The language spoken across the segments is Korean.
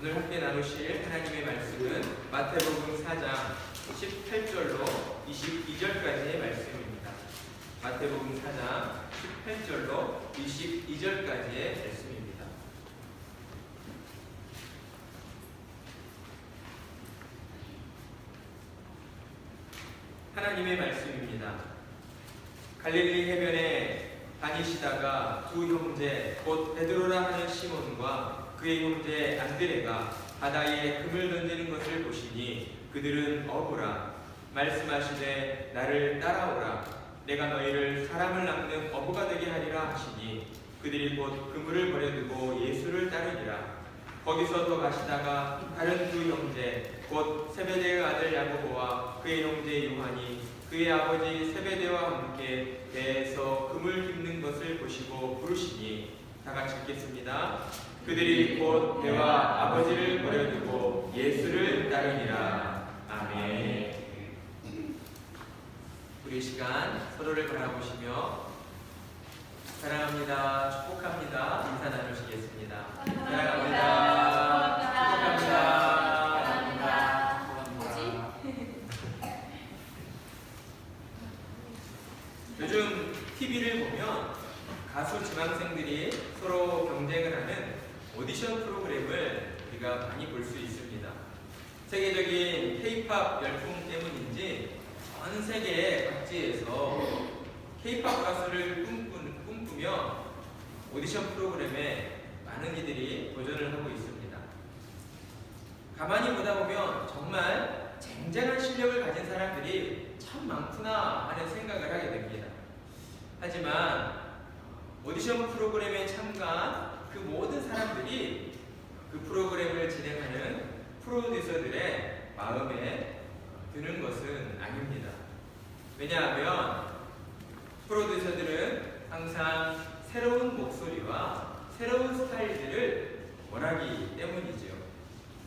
오늘 함께 나누실 하나님의 말씀은 마태복음 4장 18절로 22절까지의 말씀입니다. 마태복음 4장 18절로 22절까지의 말씀입니다. 하나님의 말씀입니다. 갈릴리 해변에 다니시다가 두 형제 곧 베드로라 하는 시몬과 그의 형제 안드레가 바다에 금을 던지는 것을 보시니 그들은 어부라. 말씀하시되 나를 따라오라. 내가 너희를 사람을 낚는 어부가 되게 하리라 하시니 그들이 곧 그물을 버려두고 예수를 따르니라. 거기서 더 가시다가 다른 두 형제 곧 세베대의 아들 야고보와 그의 형제 요한이 그의 아버지 세베대와 함께 배에서 금을 깁는 것을 보시고 부르시니 다 같이 읽겠습니다. 그들이 곧 배와 아버지를 버려두고 예수를 따르니라. 아멘. 우리 시간 서로를 바라보시며 사랑합니다, 축복합니다 인사 나누시겠습니다. 사랑합니다, 축복합니다. 요즘 TV를 보면 가수 지망생들이 서로 경쟁을 하는 오디션 프로그램을 우리가 많이 볼 수 있습니다. 세계적인 K-팝 열풍 때문인지 전 세계 각지에서 K-팝 가수를 꿈꾸며 오디션 프로그램에 많은 이들이 도전을 하고 있습니다. 가만히 보다 보면 정말 쟁쟁한 실력을 가진 사람들이 참 많구나 하는 생각을 하게 됩니다. 하지만 오디션 프로그램에 참가한 그 모든 사람들이 그 프로그램을 진행하는 프로듀서들의 마음에 드는 것은 아닙니다. 왜냐하면 프로듀서들은 항상 새로운 목소리와 새로운 스타일들을 원하기 때문이지요.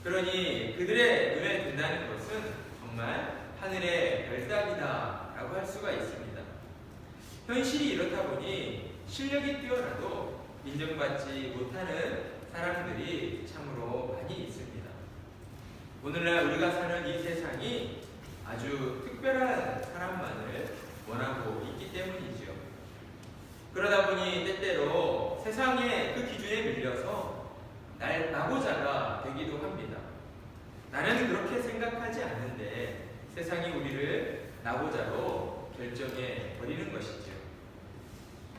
그러니 그들의 눈에 든다는 것은 정말 하늘의 별따기다 라고 할 수가 있습니다. 현실이 이렇다 보니 실력이 뛰어나도 인정받지 못하는 사람들이 참으로 많이 있습니다. 오늘날 우리가 사는 이 세상이 아주 특별한 사람만을 원하고 있기 때문이지요. 그러다 보니 때때로 세상의 그 기준에 밀려서 나고자가 되기도 합니다. 나는 그렇게 생각하지 않는데 세상이 우리를 나고자로 결정해 버리는 것이지요.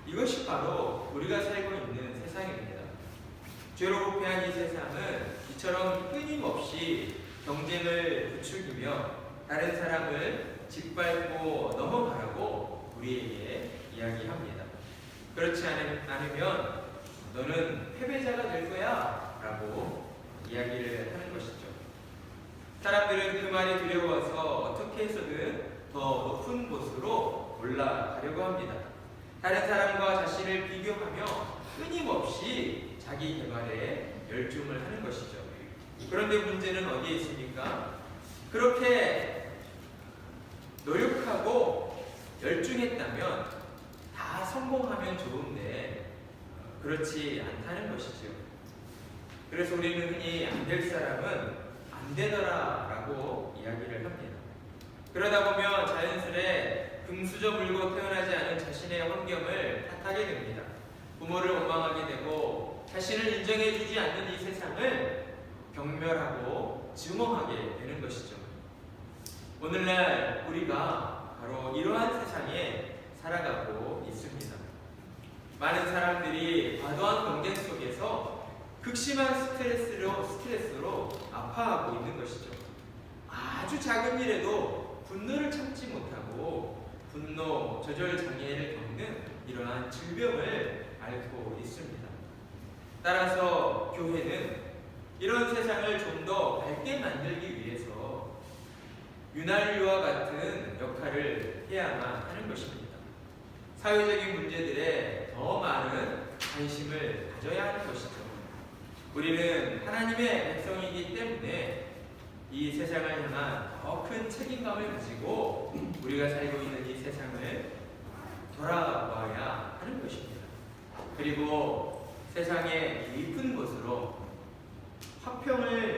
이것이 바로 우리가 살고 있는 세상입니다. 죄로 부패한 이 세상은 이처럼 끊임없이 경쟁을 부추기며 다른 사람을 짓밟고 넘어가라고 우리에게 이야기합니다. 그렇지 않으면 너는 패배자가 될 거야 라고 이야기를 하는 것이죠. 사람들은 그 말이 두려워서 어떻게 해서든 더 높은 곳으로 올라가려고 합니다. 다른 사람과 자신을 비교하며 끊임없이 자기 개발에 열중을 하는 것이죠. 그런데 문제는 어디에 있습니까? 그렇게 노력하고 열중했다면 다 성공하면 좋은데 그렇지 않다는 것이죠. 그래서 우리는 흔히 안 될 사람은 안 되더라 라고 이야기를 합니다. 그러다 보면 자연스레 금수저 물고 태어나지 않은 자신의 환경을 탓하게 됩니다. 부모를 원망하게 되고 자신을 인정해주지 않는 이 세상을 경멸하고 증오하게 되는 것이죠. 오늘날 우리가 바로 이러한 세상에 살아가고 있습니다. 많은 사람들이 과도한 경쟁 속에서 극심한 스트레스로 아파하고 있는 것이죠. 아주 작은 일에도 분노를 참지 못하고 분노 조절 장애를 겪는 이러한 질병을 앓고 있습니다. 따라서 교회는 이런 세상을 좀 더 밝게 만들기 위해서 윤활유와 같은 역할을 해야만 하는 것입니다. 사회적인 문제들에 더 많은 관심을 가져야 하는 것이죠. 우리는 하나님의 백성이기 때문에 이 세상을 향한 더 큰 책임감을 가지고 우리가 살고 있는 이 세상을 돌아봐야 하는 것입니다. 그리고 세상의 깊은 곳으로 화평을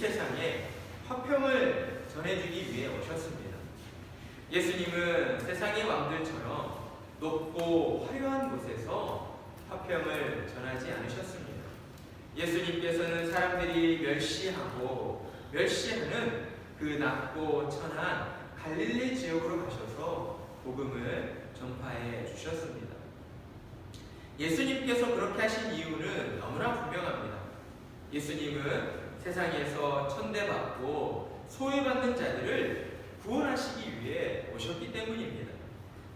세상에 화평을 전해주기 위해 오셨습니다. 예수님은 세상의 왕들처럼 높고 화려한 곳에서 화평을 전하지 않으셨습니다. 예수님께서는 사람들이 멸시하는 그 낮고 천한 갈릴리 지역으로 가셔서 복음을 전파해 주셨습니다. 예수님께서 그렇게 하신 이유는 너무나 분명합니다. 예수님은 세상에서 천대받고 소외받는 자들을 구원하시기 위해 오셨기 때문입니다.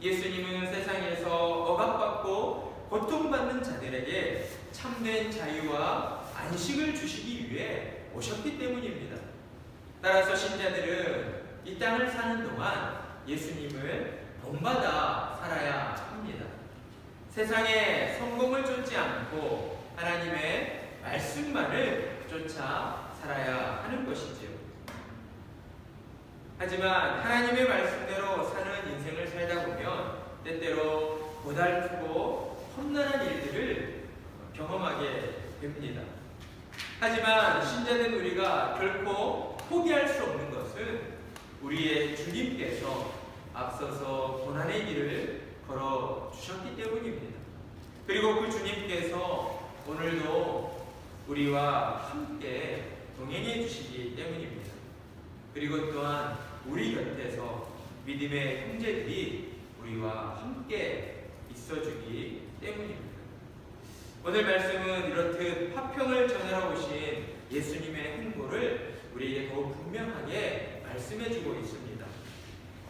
예수님은 세상에서 억압받고 고통받는 자들에게 참된 자유와 안식을 주시기 위해 오셨기 때문입니다. 따라서 신자들은 이 땅을 사는 동안 예수님을 본받아 살아야 합니다. 세상의 성공을 쫓지 않고 하나님의 말씀만을 쫓아 살아야 하는 것이지요. 하지만 하나님의 말씀대로 사는 인생을 살다 보면 때때로 고달프고 험난한 일들을 경험하게 됩니다. 하지만 신자된 우리가 결코 포기할 수 없는 것은 우리의 주님께서 앞서서 고난의 길을 걸어주셨기 때문입니다. 그리고 그 주님께서 오늘도 우리와 함께 동행해 주시기 때문입니다. 그리고 또한 우리 곁에서 믿음의 형제들이 우리와 함께 있어주기 때문입니다. 오늘 말씀은 이렇듯 화평을 전하러 오신 예수님의 행보를 우리에게 더욱 분명하게 말씀해주고 있습니다.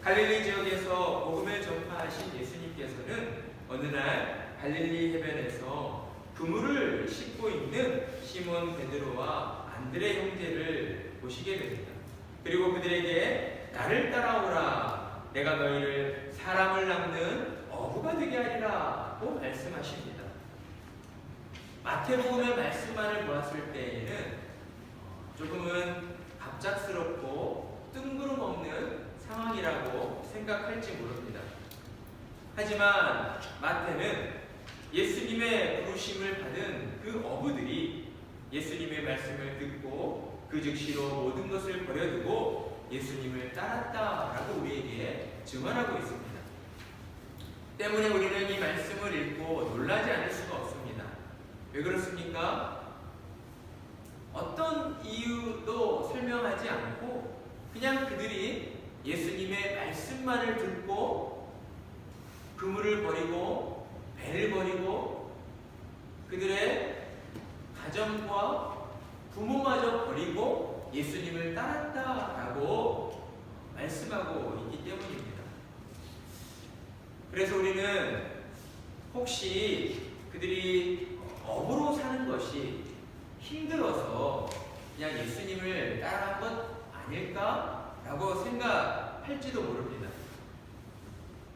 갈릴리 지역에서 복음을 전파하신 예수님께서는 어느 날 갈릴리 해변에서 그물을 씻고 있는 시몬 베드로와 안드레 형제를 보시게 됩니다. 그리고 그들에게 나를 따라오라, 내가 너희를 사람을 낚는 어부가 되게 하리라고 말씀하십니다. 마태복음의 말씀만을 보았을 때에는 조금은 갑작스럽고 뜬구름없는 상황이라고 생각할지 모릅니다. 하지만 마태는 예수님의 부르심을 받은 그 어부들이 예수님의 말씀을 듣고 그 즉시로 모든 것을 버려두고 예수님을 따랐다라고 우리에게 증언하고 있습니다. 때문에 우리는 이 말씀을 읽고 놀라지 않을 수가 없습니다. 왜 그렇습니까? 어떤 이유도 설명하지 않고 그냥 그들이 예수님의 말씀만을 듣고 그물을 버리고 배를 버리고 그들의 가정과 부모마저 버리고 예수님을 따랐다라고 말씀하고 있기 때문입니다. 그래서 우리는 혹시 그들이 어부로 사는 것이 힘들어서 그냥 예수님을 따라한 것 아닐까라고 생각할지도 모릅니다.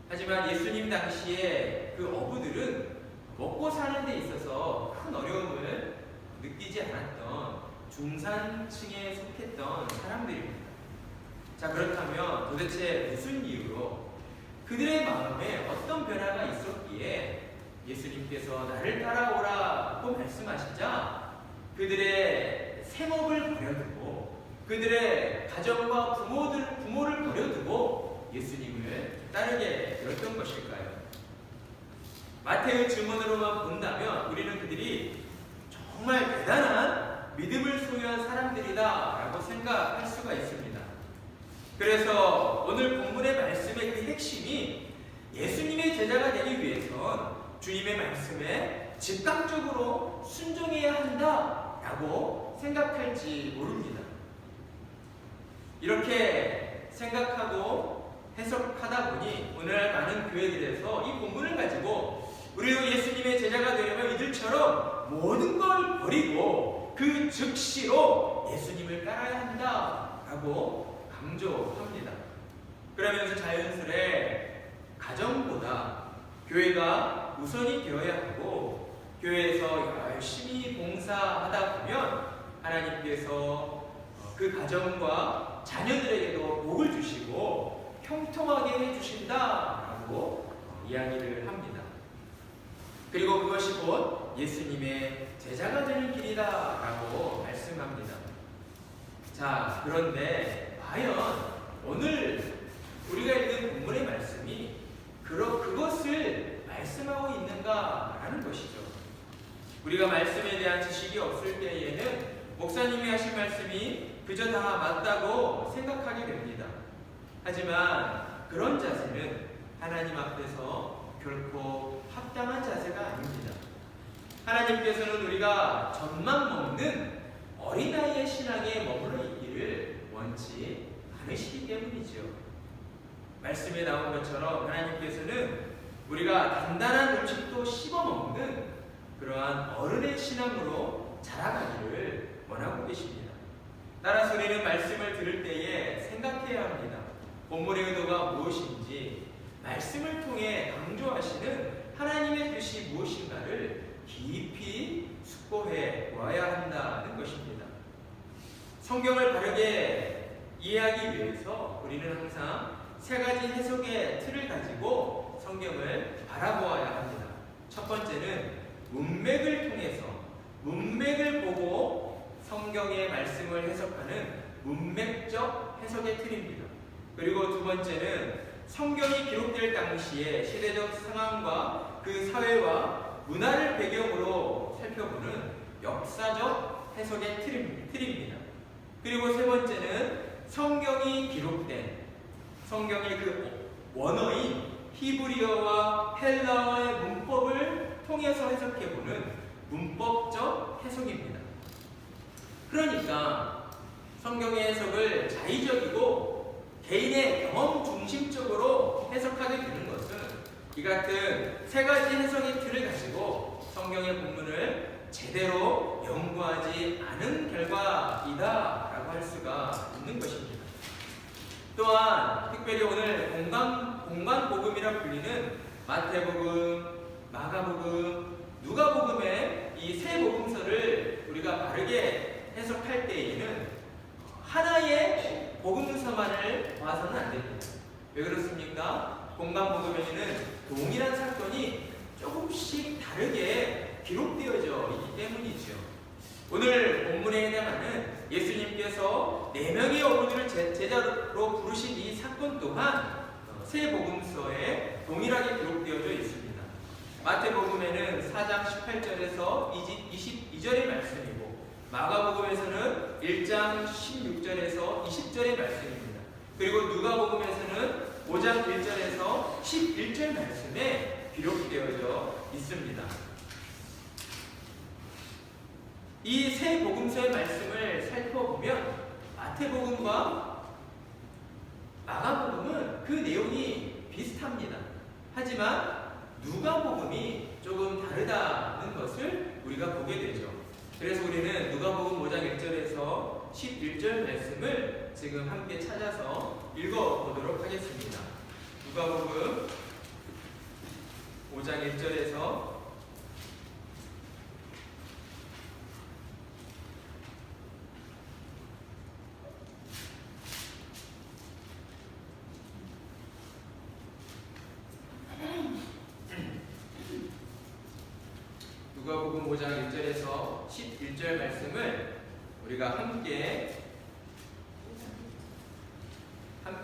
하지만 예수님 당시에 그 어부들은 먹고 사는 데 있어서 큰 어려움을 느끼지 않았던 중산층에 속했던 사람들입니다. 자, 그렇다면 도대체 무슨 이유로 그들의 마음에 어떤 변화가 있었기에 예수님께서 나를 따라오라고 말씀하시자 그들의 생업을 버려두고 그들의 가정과 부모를 버려두고 예수님을 따르게 되었던 것일까요? 마태의 증언으로만 본다면 우리는 그들이 정말 대단한 믿음을 소유한 사람들이다 라고 생각할 수가 있습니다. 그래서 오늘 본문의 말씀의 그 핵심이 예수님의 제자가 되기 위해선 주님의 말씀에 즉각적으로 순종해야 한다라고 생각할지 모릅니다. 이렇게 생각하고 해석하다 보니 오늘날 많은 교회들에서 이 본문을 가지고 우리도 예수님의 제자가 되려면 이들처럼 모든 걸 버리고 그 즉시로 예수님을 따라야 한다라고 강조합니다. 그러면서 자연스레 가정보다 교회가 우선이 되어야 하고 교회에서 열심히 봉사하다 보면 하나님께서 그 가정과 자녀들에게도 복을 주시고 형통하게 해주신다라고 이야기를 합니다. 그리고 그것이 곧 예수님의 제자가 되는 길이다라고 말씀합니다. 자, 그런데 과연 오늘 우리가 읽은 본문의 말씀이 그것을 말씀하고 있는가라는 것이죠. 우리가 말씀에 대한 지식이 없을 때에는 목사님이 하신 말씀이 그저 다 맞다고 생각하게 됩니다. 하지만 그런 자세는 하나님 앞에서 결코 합당한 자세가 아닙니다. 하나님께서는 우리가 젖만 먹는 어린아이의 신앙에 머물러 있기를 원치 않으시기 때문이지요. 말씀에 나온 것처럼 하나님께서는 우리가 단단한 음식도 씹어먹는 그러한 어른의 신앙으로 자라가기를 원하고 계십니다. 따라서 우리는 말씀을 들을 때에 생각해야 합니다. 본문의 의도가 무엇인지, 말씀을 통해 강조하시는 하나님의 뜻이 무엇인가를 깊이 숙고해 보아야 한다는 것입니다. 성경을 바르게 이해하기 위해서 우리는 항상 세 가지 해석의 틀을 가지고 성경을 바라보아야 합니다. 첫 번째는 문맥을 통해서, 문맥을 보고 성경의 말씀을 해석하는 문맥적 해석의 틀입니다. 그리고 두 번째는 성경이 기록될 당시의 시대적 상황과 그 사회와 문화를 배경으로 살펴보는 역사적 해석의 틀입니다. 그리고 세 번째는 성경이 기록된 성경의 그 원어인 히브리어와 헬라어의 문법을 통해서 해석해보는 문법적 해석입니다. 그러니까 성경의 해석을 자의적이고 개인의 경험 중심적으로 해석하게 되는 것은 이 같은 세 가지 해석의 틀을 가지고 성경의 본문을 제대로 연구하지 않은 결과이다라고 할 수가 있는 것입니다. 또한 특별히 오늘 공관복음이라 불리는 마태복음, 마가복음, 누가복음의 이 세 복음서를 우리가 바르게 해석할 때에는 하나의 복음서만을 봐서는 안 됩니다. 왜 그렇습니까? 공관복음에는 동일한 사건이 조금씩 다르게 기록되어져 있기 때문이죠. 오늘 본문에 해당하는 예수님께서 4명의 어부들을 제자로 부르신 이 사건 또한 세 복음서에 동일하게 기록되어져 있습니다. 마태복음에는 4장 18절에서 22절의 말씀이고, 마가복음에서는 1장 16절에서 20절의 말씀입니다. 그리고 누가복음에서는 5장 1절에서 11절 말씀에 기록되어져 있습니다. 이 세 복음서의 말씀을 살펴보면 마태복음과 마가복음은 그 내용이 비슷합니다. 하지만 누가복음이 조금 다르다는 것을 우리가 보게 되죠. 그래서 우리는 누가복음 5장 1절에서 11절 말씀을 지금 함께 찾아서 읽어보도록 하겠습니다. 누가복음 5장 1절에서 누가복음 5장 1절에서 11절 말씀을 우리가 함께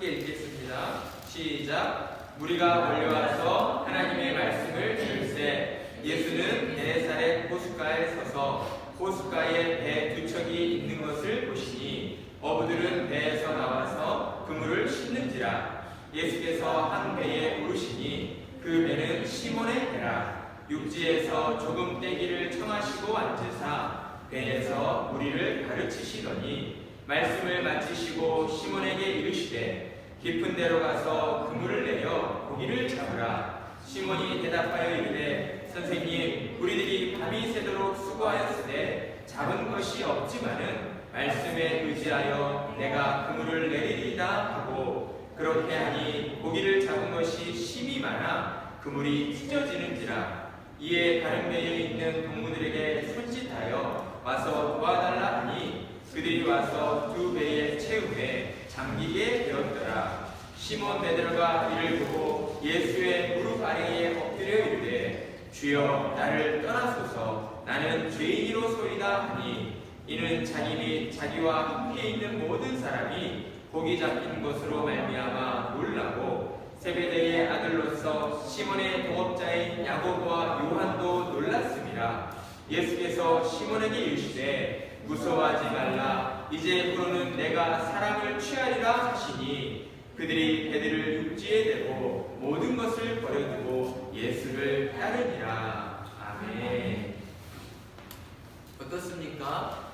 읽겠습니다. 시작. 무리가 몰려와서 하나님의 말씀을 들을새 예수는 게네사렛 호숫가에 서서 호숫가에 배 2척이 있는 것을 보시니 어부들은 배에서 나와서 그물을 씻는지라. 예수께서 한 배에 오르시니 그 배는 시몬의 배라. 육지에서 조금 떼기를 청하시고 앉으사 배에서 무리를 가르치시더니 말씀을 마치시고 시몬에게 이르시되 깊은 데로 가서 그물을 내어 고기를 잡으라. 시몬이 대답하여 이르되 선생님, 우리들이 밤이 새도록 수고하였으되 잡은 것이 없지만은 말씀에 의지하여 내가 그물을 내리리이다 하고, 그렇게 하니 고기를 잡은 것이 심이 많아 그물이 찢어지는지라. 이에 다른 배에 있는 동무들에게 손짓하여 와서 도와달라 하니 그들이 와서 2배에 채우매 잠기게 되었더라. 시몬 베드로가 이를 보고 예수의 무릎 아래에 엎드려 이르되 주여 나를 떠나소서 나는 죄인이로소이다 하니 이는 자기 및 자기와 함께 있는 모든 사람이 고기 잡힌 것으로 말미암아 놀라고 세베대의 아들로서 시몬의 동업자인 야고보와 요한도 놀랐습니다. 예수께서 시몬에게 이르시되 무서워하지 말라. 이제부로는 내가 사람을 취하리라 하시니 그들이 배들을 육지에 대고 모든 것을 버려두고 예수를 따르니라. 아멘. 어떻습니까?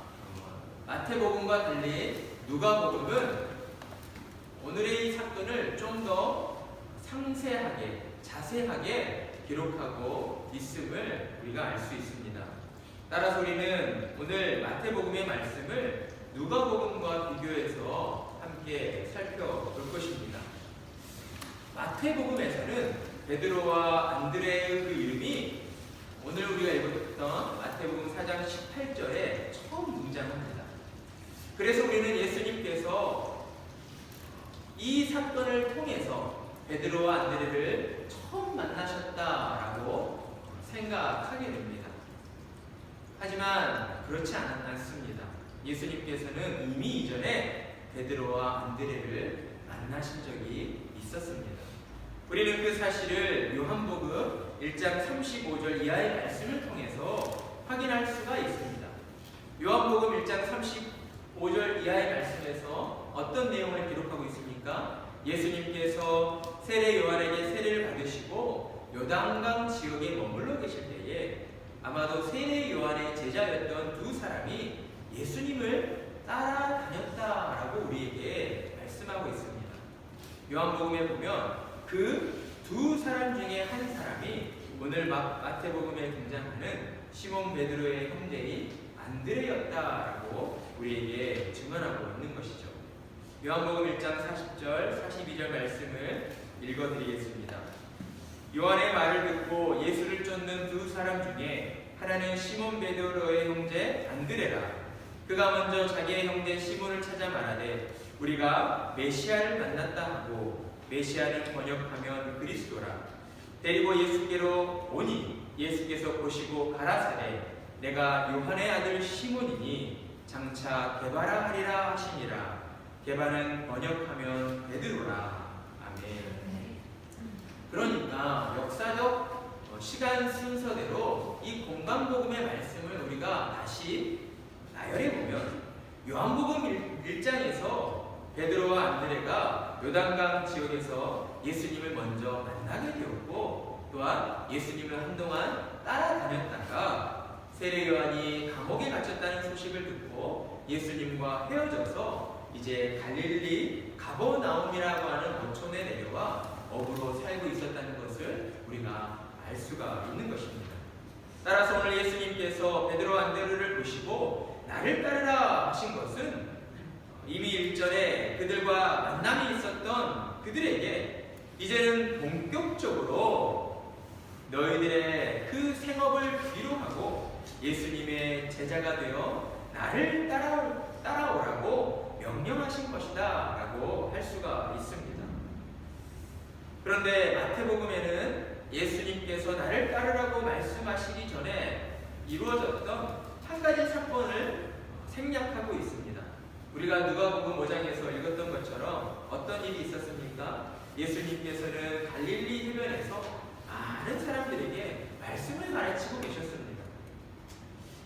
마태복음과 달리 누가복음은 오늘의 이 사건을 좀 더 상세하게 자세하게 기록하고 있음을 우리가 알 수 있습니다. 따라서 우리는 오늘 마태복음의 말씀을 누가복음과 비교해서 함께 살펴볼 것입니다. 마태복음에서는 베드로와 안드레의 그 이름이 오늘 우리가 읽었던 마태복음 4장 18절에 처음 등장합니다. 그래서 우리는 예수님께서 이 사건을 통해서 베드로와 안드레를 처음 만나셨다라고 생각하게 됩니다. 하지만 그렇지 않았습니다. 예수님께서는 이미 이전에 베드로와 안드레를 만나신 적이 있었습니다. 우리는 그 사실을 요한복음 1장 35절 이하의 말씀을 통해서 확인할 수가 있습니다. 요한복음 1장 35절 이하의 말씀에서 어떤 내용을 기록하고 있습니까? 예수님께서 세례 요한에게 세례를 받으시고 요단강 지역에 머물러 계실 때에 아마도 세례 요한의 제자였던 두 사람이 예수님을 따라다녔다라고 우리에게 말씀하고 있습니다. 요한복음에 보면 그 두 사람 중에 한 사람이 오늘 마태복음에 등장하는 시몬 베드로의 형제인 안드레였다라고 우리에게 증언하고 있는 것이죠. 요한복음 1장 40절, 42절 말씀을 읽어드리겠습니다. 요한의 말을 듣고 예수를 쫓는 두 사람 중에 하나는 시몬 베드로의 형제 안드레라. 그가 먼저 자기의 형제 시몬을 찾아 말하되 우리가 메시아를 만났다 하고 메시아를 번역하면 그리스도라. 데리고 예수께로 오니 예수께서 보시고 가라사대 내가 요한의 아들 시몬이니 장차 게바라 하리라 하시니라. 게바는 번역하면 베드로라. 아멘. 그러니까 역사적 시간 순서대로 이 공간복음의 말씀을 우리가 다시 나열해 보면 요한복음 1장에서 베드로와 안드레가 요단강 지역에서 예수님을 먼저 만나게 되었고 또한 예수님을 한동안 따라다녔다가 세례 요한이 감옥에 갇혔다는 소식을 듣고 예수님과 헤어져서 이제 갈릴리 가버나움이라고 하는 어촌에 내려와 어부로 살고 있었다는 것을 우리가 알 수가 있는 것입니다. 따라서 오늘 예수님께서 베드로 안드레를 보시고 나를 따르라 하신 것은 이미 일전에 그들과 만남이 있었던 그들에게 이제는 본격적으로 너희들의 그 생업을 뒤로하고 예수님의 제자가 되어 나를 따라오라고 명령하신 것이다 라고 할 수가 있습니다. 그런데 마태복음에는 예수님께서 나를 따르라고 말씀하시기 전에 이루어졌던 한 가지 사건을 생략하고 있습니다. 우리가 누가복음 5장에서 읽었던 것처럼 어떤 일이 있었습니까? 예수님께서는 갈릴리 해변에서 많은 사람들에게 말씀을 가르치고 계셨습니다.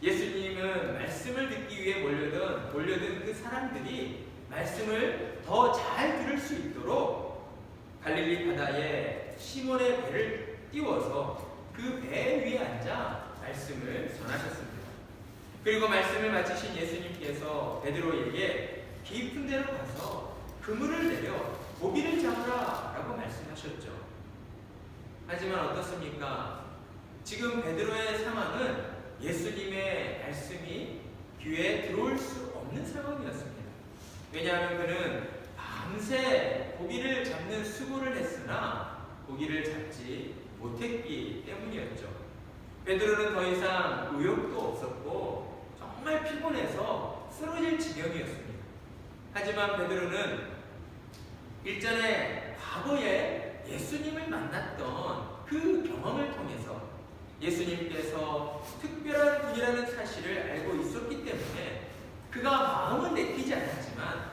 예수님은 말씀을 듣기 위해 몰려든 그 사람들이 말씀을 더 잘 들을 수 있도록 갈릴리 바다에 시몬의 배를 띄워서 그 배 위에 앉아 말씀을 전하셨습니다. 그리고 말씀을 마치신 예수님께서 베드로에게 깊은 데로 가서 그물을 내려 고기를 잡으라 라고 말씀하셨죠. 하지만 어떻습니까? 지금 베드로의 상황은 예수님의 말씀이 귀에 들어올 수 없는 상황이었습니다. 왜냐하면 그는 밤새 고기를 잡는 수고를 했으나 고기를 잡지 못했기 때문이었죠. 베드로는 더 이상 의욕도 없었고 정말 피곤해서 쓰러질 지경이었습니다. 하지만 베드로는 일전에 과거에 예수님을 만났던 그 경험을 통해서 예수님께서 특별한 분이라는 사실을 알고 있었기 때문에 그가 마음은 내키지 않았지만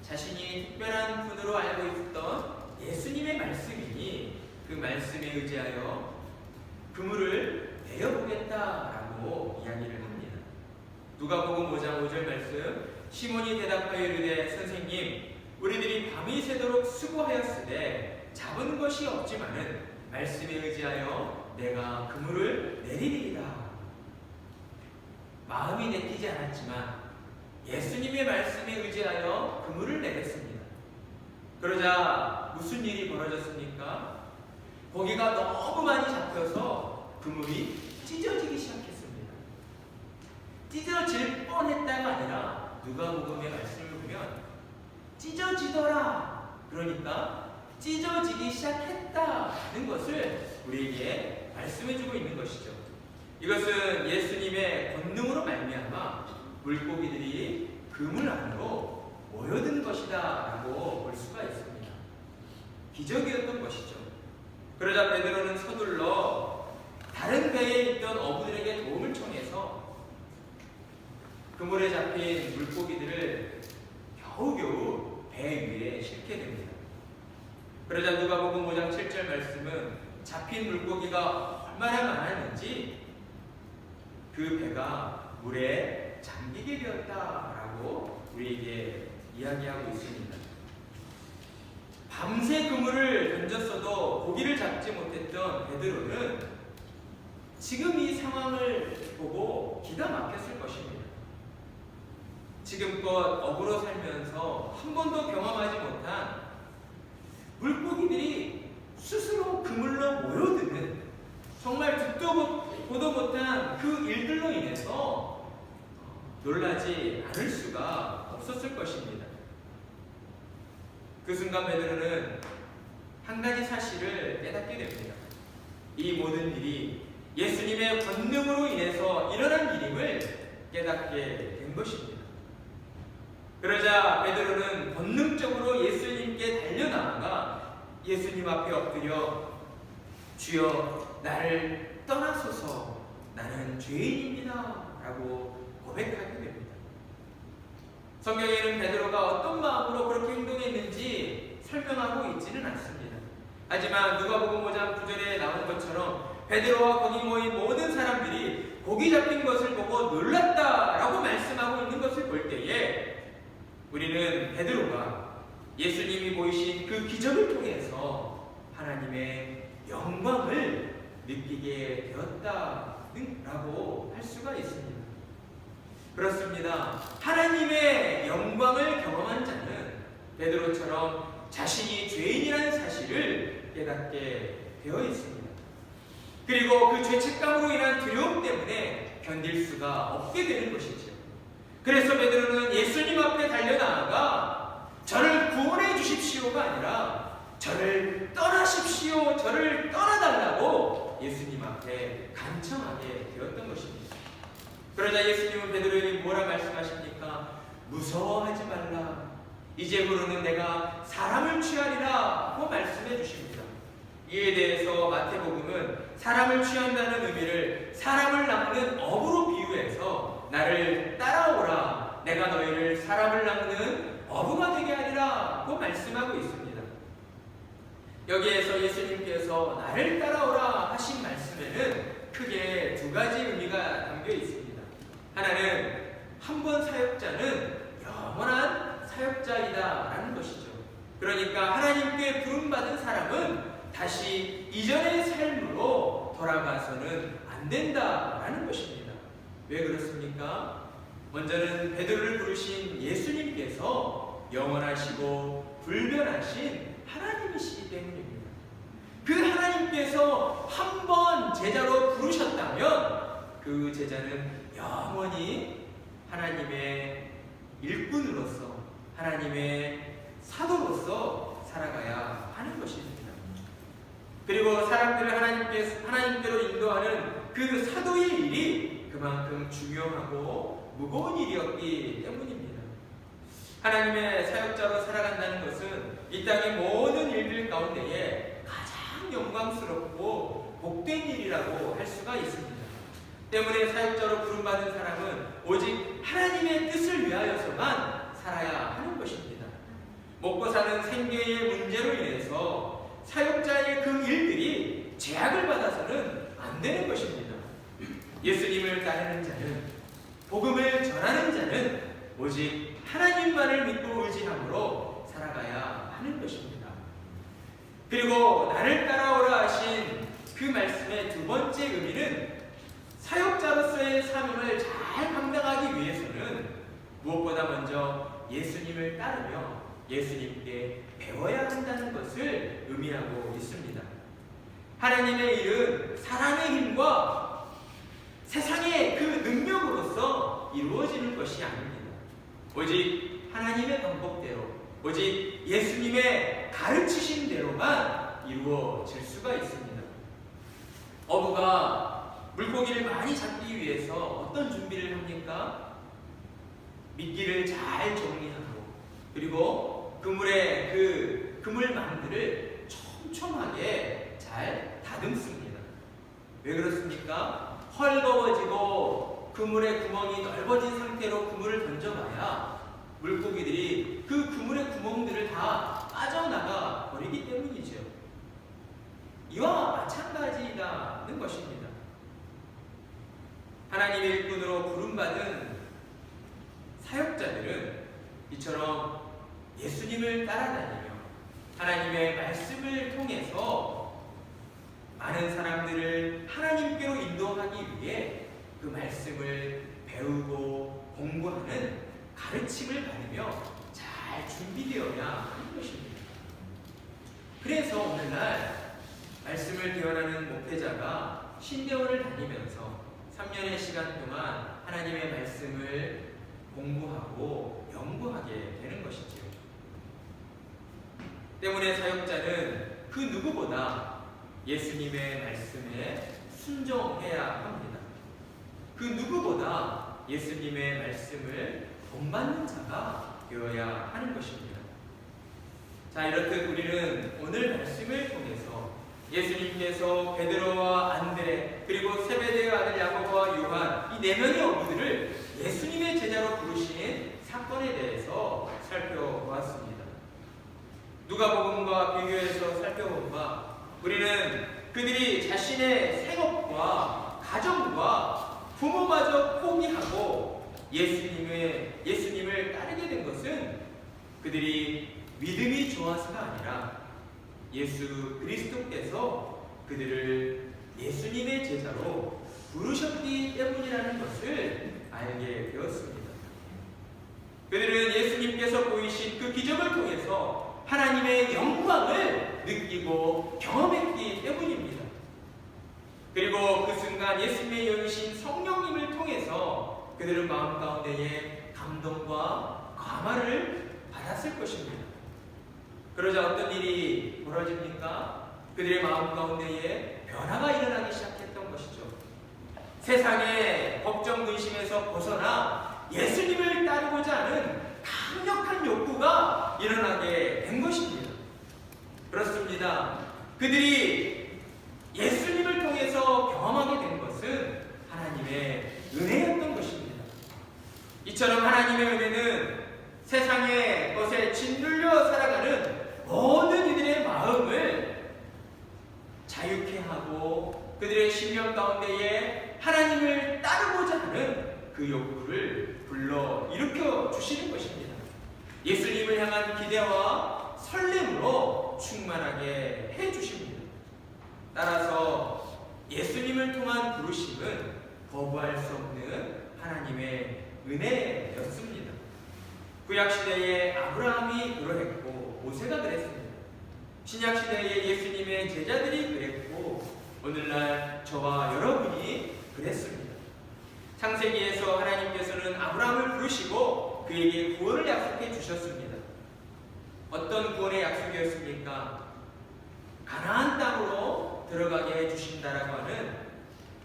자신이 특별한 분으로 알고 있었던 예수님의 말씀이니 그 말씀에 의지하여 그물을 내어보겠다라고 이야기를 합니다. 누가복음 5장 5절 말씀, 시몬이 대답하여 이르되 선생님, 우리들이 밤이 새도록 수고하였으되 잡은 것이 없지만은 말씀에 의지하여 내가 그물을 내리리이다. 마음이 내키지 않았지만 예수님의 말씀에 의지하여 그물을 내렸습니다. 그러자 무슨 일이 벌어졌습니까? 고기가 너무 많이 잡혀서 그물이 찢어지기 시작했습니다. 찢어질 뻔했다가 아니라 누가복음의 말씀을 보면 찢어지더라, 그러니까 찢어지기 시작했다는 것을 우리에게 말씀해주고 있는 것이죠. 이것은 예수님의 권능으로 말미암아 물고기들이 그물 안으로 모여든 것이다 라고 볼 수가 있습니다. 기적이었던 것이죠. 그러자 베드로는 서둘러 다른 배에 있던 어부들에게 도움을 청해서 그물에 잡힌 물고기들을 겨우겨우 배 위에 싣게 됩니다. 그러자 누가복음 5장 7절 말씀은 잡힌 물고기가 얼마나 많았는지 그 배가 물에 잠기게 되었다라고 우리에게 이야기하고 있습니다. 밤새 그물을 던졌어도 고기를 잡지 못했던 베드로는 지금 이 상황을 보고 기가 막혔을 것입니다. 지금껏 어부로 살면서 한 번도 경험하지 못한 물고기들이 스스로 그물로 모여드는, 정말 듣도 보도 못한 그 일들로 인해서 놀라지 않을 수가 없었을 것입니다. 그 순간 베드로는 한 가지 사실을 깨닫게 됩니다. 이 모든 일이 예수님의 권능으로 인해서 일어난 일임을 깨닫게 된 것입니다. 그러자 베드로는 본능적으로 예수님께 달려나가 예수님 앞에 엎드려 주여 나를 떠나소서 나는 죄인입니다 라고 고백하게 됩니다. 성경에는 베드로가 어떤 마음으로 그렇게 행동했는지 설명하고 있지는 않습니다. 하지만 누가복음 5장 9절에 나온 것처럼 베드로와 거기 모인 모든 사람들이 고기 잡힌 것을 보고 놀랐다라고 말씀하고 있는 것을 볼 때에 우리는 베드로가 예수님이 보이신 그 기적을 통해서 하나님의 영광을 느끼게 되었다라고 할 수가 있습니다. 그렇습니다. 하나님의 영광을 경험한 자는 베드로처럼 자신이 죄인이라는 사실을 깨닫게 되어 있습니다. 그리고 그 죄책감으로 인한 두려움 때문에 견딜 수가 없게 되는 것이죠. 그래서 베드로는 예수님 앞에 달려나가 저를 구원해 주십시오가 아니라 저를 떠나십시오, 저를 떠나달라고 예수님 앞에 간청하게 되었던 것입니다. 그러자 예수님은 베드로에게 뭐라 말씀하십니까? 무서워하지 말라. 이제부로는 내가 사람을 취하리라고 말씀해 주십니다. 이에 대해서 마태복음은 사람을 취한다는 의미를 사람을 낚는 어부로 비유해서 나를 따라오라, 내가 너희를 사람을 낚는 어부가 되게 하리라고 말씀하고 있습니다. 여기에서 예수님께서 나를 따라오라 하신 말씀에는 크게 두 가지 의미가 담겨 있습니다. 하나는 한 번 사역자는 영원한 사역자이다라는 것이죠. 그러니까 하나님께 부름받은 사람은 다시 이전의 삶으로 돌아가서는 안 된다라는 것입니다. 왜 그렇습니까? 먼저는 베드로를 부르신 예수님께서 영원하시고 불변하신 하나님이시기 때문입니다. 그 하나님께서 한 번 제자로 부르셨다면 그 제자는 영원히 하나님의 일꾼으로서 하나님의 사도로서 살아가야 하는 것입니다. 그리고 사람들을 하나님께로 인도하는 그 사도의 일이 그만큼 중요하고 무거운 일이었기 때문입니다. 하나님의 사역자로 살아간다는 것은 이 땅의 모든 일들 가운데에 가장 영광스럽고 복된 일이라고 할 수가 있습니다. 때문에 사역자로 부름받은 사람은 오직 하나님의 뜻을 위하여서만 살아야 하는 것입니다. 먹고 사는 생계의 문제로 인해서 사역자의 그 일들이 제약을 받아서는 안 되는 것입니다. 예수님을 따르는 자는, 복음을 전하는 자는 오직 하나님만을 믿고 의지함으로 살아가야 하는 것입니다. 그리고 나를 따라오라 하신 그 말씀의 두 번째 의미는 사역자로서의 사명을 잘 감당하기 위해서는 무엇보다 먼저 예수님을 따르며 예수님께 배워야 한다는 것을 의미하고 있습니다. 하나님의 일은 사람의 힘과 세상의 그 능력으로서 이루어지는 것이 아닙니다. 오직 하나님의 방법대로, 오직 예수님의 가르치신 대로만 이루어질 수가 있습니다. 어부가 물고기를 많이 잡기 위해서 어떤 준비를 합니까? 미끼를 잘 정리하고, 그리고 그물에 그 그물망들을 촘촘하게 잘 다듬습니다. 왜 그렇습니까? 헐거워지고 그물의 구멍이 넓어진 상태로 그물을 던져봐야 물고기들이 그 그물의 구멍들을 다 빠져나가 버리기 때문이죠. 이와 마찬가지라는 것입니다. 하나님의 일꾼으로 부름받은 사역자들은 이처럼 예수님을 따라다니며 하나님의 말씀을 통해서 많은 사람들을 하나님께로 인도하기 위해 그 말씀을 배우고 공부하는 가르침을 받으며 잘 준비되어야 하는 것입니다. 그래서 오늘날 말씀을 대원하는 목회자가 신대원을 다니면서 3년의 시간 동안 하나님의 말씀을 공부하고 연구하게 되는 것이지요. 때문에 사역자는 그 누구보다 예수님의 말씀에 순종해야 합니다. 그 누구보다 예수님의 말씀을 본받는 자가 되어야 하는 것입니다. 자, 이렇듯 우리는 오늘 말씀을 통해서 예수님께서 베드로와 안드레 그리고 세베대의 아들 야고보와 요한 이 4명의 어부들을 예수님의 제자로 부르신 사건에 대해서 살펴보았습니다. 누가복음과 비교해서 살펴보면 우리는 그들이 자신의 생업과 가정과 부모마저 포기하고 예수님을 따르게 된 것은 그들이 믿음이 좋아서가 아니라 예수 그리스도께서 그들을 예수님의 제자로 부르셨기 때문이라는 것을 알게 되었습니다. 그들은 예수님께서 보이신 그 기적을 통해서 하나님의 영광을 느끼고 경험했기 때문입니다. 그리고 그 순간 예수님의 영이신 성령님을 통해서 그들은 마음 가운데에 감동과 감화를 받았을 것입니다. 그러자 어떤 일이 벌어집니까? 그들의 마음 가운데에 변화가 일어나기 시작했던 것이죠. 세상의 걱정 근심에서 벗어나 예수님을 따르고자 하는 강력한 욕구가 일어나게 된 것입니다. 그렇습니다. 그들이 예수님을 통해서 경험하게 된 것은 하나님의 은혜였던 것입니다. 이처럼 하나님의 은혜는 세상의 것에 짓눌려 살아가는 모든 이들의 마음을 자유케 하고 그들의 심령 가운데에 하나님을 따르고자 하는 그 욕구를 불러 일으켜 주시는 것입니다. 예수님을 향한 기대와 설렘으로 충만하게 해 주십니다. 따라서 예수님을 통한 부르심은 거부할 수 없는 하나님의 은혜였습니다. 구약시대에 아브라함이 그러했고 모세가 그랬습니다. 신약시대에 예수님의 제자들이 그랬고 오늘날 저와 여러분이 그랬습니다. 창세기에서 하나님께서는 아브라함을 부르시고 그에게 구원을 약속해 주셨습니다. 어떤 구원의 약속이었습니까? 가나안 땅으로 들어가게 해 주신다라고 하는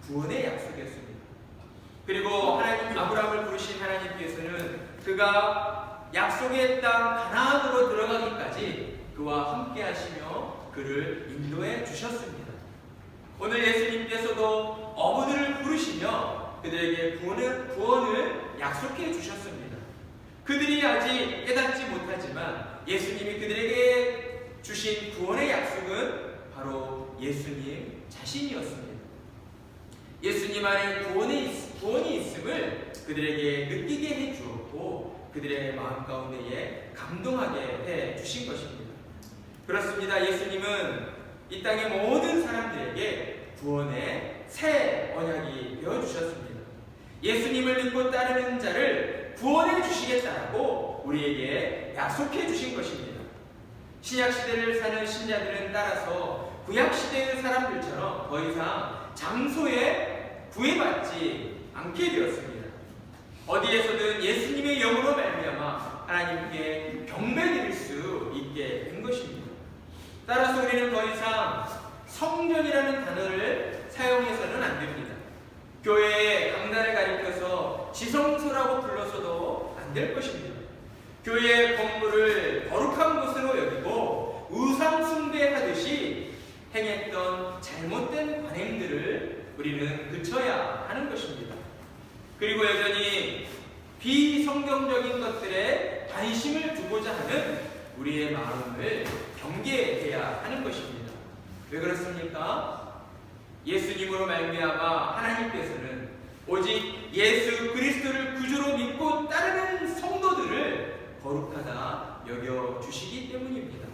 구원의 약속이었습니다. 그리고 하나님 아브라함을 부르신 하나님께서는 그가 약속의 땅 가나안으로 들어가기까지 그와 함께 하시며 그를 인도해 주셨습니다. 오늘 예수님께서도 어부들을 부르시며 그들에게 구원을 약속해 주셨습니다. 그들이 아직 깨닫지 못하지만 예수님이 그들에게 주신 구원의 약속은 바로 예수님 자신이었습니다. 예수님 안에 구원이 있음을 그들에게 느끼게 해 주었고 그들의 마음 가운데에 감동하게 해 주신 것입니다. 그렇습니다. 예수님은 이 땅의 모든 사람들에게 구원의 새 언약이 되어주셨습니다. 예수님을 믿고 따르는 자를 구원해 주시겠다라고 우리에게 약속해 주신 것입니다. 신약시대를 사는 신자들은 따라서 구약시대의 사람들처럼 더 이상 장소에 구애받지 않게 되었습니다. 어디에서든 예수님의 영으로 말미암아 하나님께 경배드릴 수 있게 된 것입니다. 따라서 우리는 더 이상 성전이라는 단어를 사용해서는 안 됩니다. 교회의 강단을 가리켜서 지성소라고 불러서도 안 될 것입니다. 교회의 건물을 거룩한 곳으로 여기고 우상 숭배하듯이 행했던 잘못된 관행들을 우리는 그쳐야 하는 것입니다. 그리고 여전히 비성경적인 것들에 관심을 두고자 하는 우리의 마음을 경계해야 하는 것입니다. 왜 그렇습니까? 예수님으로 말미암아 하나님께서는 오직 예수 그리스도를 구주로 믿고 따르는 성도들을 거룩하다 여겨주시기 때문입니다.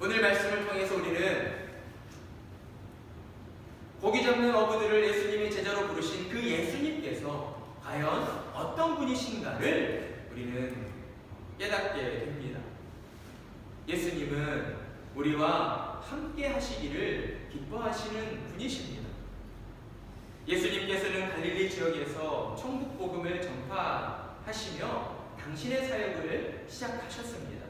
오늘 말씀을 통해서 우리는 고기 잡는 어부들을 예수님의 제자로 부르신 그 예수님께서 과연 어떤 분이신가를 우리는 깨닫게 됩니다. 예수님은 우리와 함께 하시기를 기뻐하시는 분이십니다. 예수님께서는 갈릴리 지역에서 천국 복음을 전파하시며 당신의 사역을 시작하셨습니다.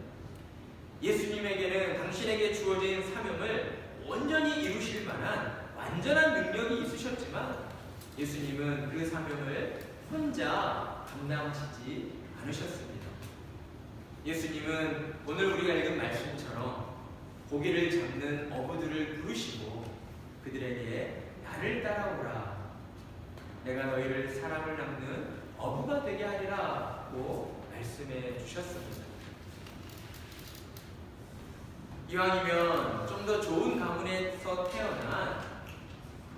예수님에게는 당신에게 주어진 사명을 온전히 이루실 만한 완전한 능력이 있으셨지만 예수님은 그 사명을 혼자 감당하시지 않으셨습니다. 예수님은 오늘 우리가 읽은 말씀처럼 고기를 잡는 어부들을 부르시고 그들에게 나를 따라오라. 내가 너희를 사람을 낚는 어부가 되게 하리라고 말씀해 주셨습니다. 이왕이면 좀 더 좋은 가문에서 태어난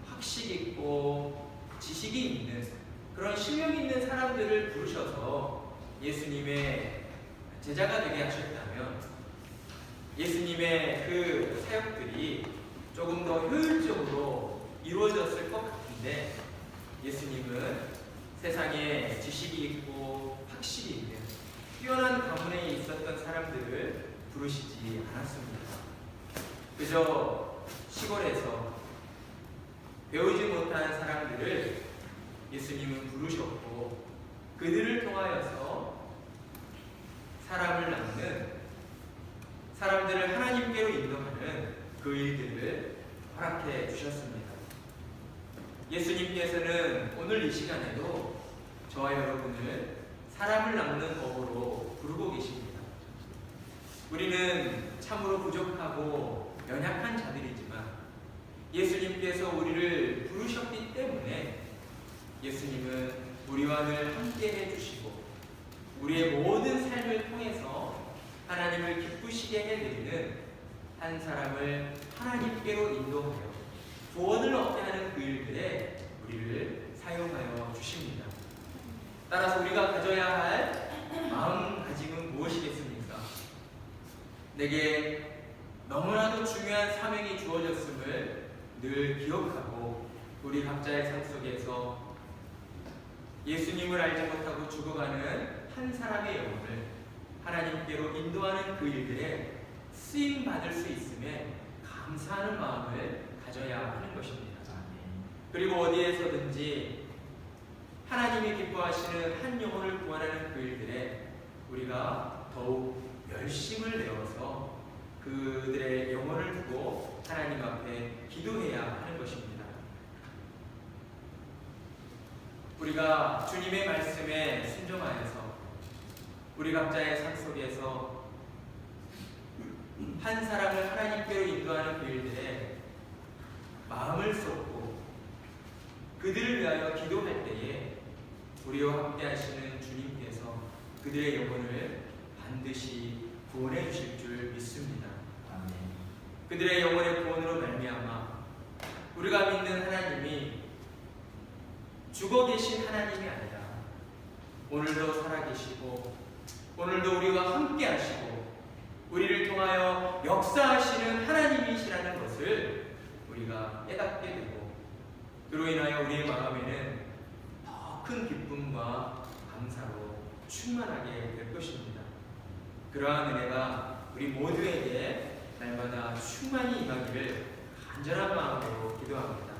학식 있고 지식이 있는 그런 실력 있는 사람들을 부르셔서 예수님의 제자가 되게 하셨다면 예수님의 그 사역들이 조금 더 효율적으로 이루어졌을 것 같은데 예수님은 세상에 지식이 있고 학식이 있는 뛰어난 가문에 있었던 사람들을 부르시지 않았습니다. 그저 시골에서 배우지 못한 사람들을 예수님은 부르셨고 그들을 통하여서 사람을 낳는 사람들을 하나님께로 인도하는 그 일들을 허락해 주셨습니다. 예수님께서는 오늘 이 시간에도 저와 여러분을 사람을 낳는 법으로 부르고 계십니다. 우리는 참으로 부족하고 연약한 자들이지만 예수님께서 우리를 부르셨기 때문에 예수님은 우리와 늘 함께 해주시고 우리의 모든 삶을 통해서 하나님을 기쁘시게 해드리는 한 사람을 하나님께로 인도하여 구원을 얻게 하는 그 일들에 우리를 사용하여 주십니다. 따라서 우리가 가져야 할 마음가짐은 무엇이겠습니까? 내게 너무나도 중요한 사명이 주어졌음을 늘 기억하고 우리 각자의 삶 속에서 예수님을 알지 못하고 죽어가는 한 사람의 영혼을 하나님께로 인도하는 그 일들에 쓰임 받을 수 있음에 감사하는 마음을 가져야 하는 것입니다. 그리고 어디에서든지 하나님이 기뻐하시는 한 영혼을 구원하는 그 일들에 우리가 더욱 열심을 내어서 그들의 영혼을 두고 하나님 앞에 기도해야 하는 것입니다. 우리가 주님의 말씀에 순종하여서 우리 각자의 삶 속에서 한 사람을 하나님께로 인도하는 그 일들에 마음을 쏟고 그들을 위하여 기도할 때에 우리와 함께 하시는 주님께서 그들의 영혼을 반드시 구원해 주실 줄 믿습니다. 아멘. 그들의 영혼의 구원으로 말미암아 우리가 믿는 하나님이 죽어 계신 하나님이 아니라 오늘도 살아계시고 오늘도 우리와 함께 하시고 우리를 통하여 역사하시는 하나님이시라는 것을 우리가 깨닫게 되고 그로 인하여 우리의 마음에는 더 큰 기쁨과 감사로 충만하게 될 것입니다. 그러한 은혜가 우리 모두에게 날마다 충만히 임하기를 간절한 마음으로 기도합니다.